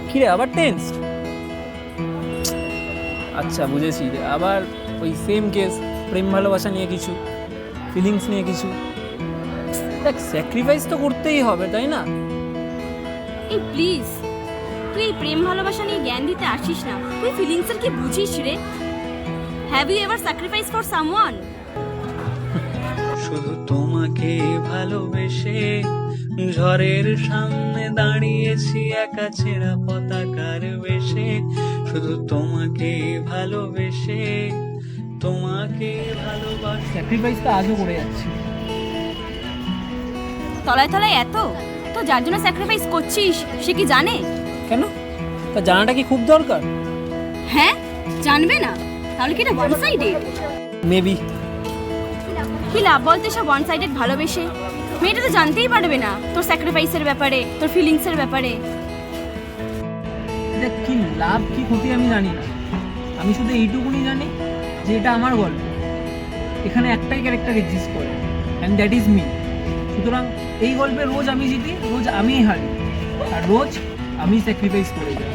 কি রে আবার টেন্সড? আচ্ছা বুঝেছি রে, আবার ওই সেম কেস, প্রেম ভালোবাসা নিয়ে কিছু, ফিলিংস নিয়ে কিছু। দেখ স্যাক্রিফাইস তো করতেই হবে, তাই না? এই প্লিজ, তুই এই প্রেম ভালোবাসা নিয়ে জ্ঞান দিতে আসিস না। তুই ফিলিংসের কি বুঝিস রে? Have you ever sacrifice for someone? শুধু তোমাকে ভালোবেসে ঝড়ের সামনে দাঁড়িয়েছি একা ছেঁড়া পতাকার বেশে। শুধু তোমাকে ভালোবেসে, তোমাকে ভালোবাসি। স্যাক্রিফাইস তো আজও করে যাচ্ছি। তলায় তলায় এত তো যার জন্য স্যাক্রিফাইস করছিস সে কি জানে? কেন? তা জানাটা কি খুব দরকার? হ্যাঁ, জানবে না তাহলে কি এটা ওয়ান সাইডেড? মেবি। কি লাভ বলতে সব ওয়ান সাইডেড ভালোবেসে? মেয়েটা তো জানতেই পারবে না তোর স্যাক্রিফাইসের ব্যাপারে, তোর ফিলিংসের ব্যাপারে। দেখ কি লাভ কি ক্ষতি আমি জানি না, আমি শুধু এইটুকুনি জানি যে এটা আমার গল্প, এখানে একটাই ক্যারেক্টার এক্সিস্ট করে, অ্যান্ড দ্যাট ইজ মি। সুতরাং এই গল্পে রোজ আমি জিতি, রোজ আমিই হারি, আর রোজ আমি স্যাক্রিফাইস করে যাই।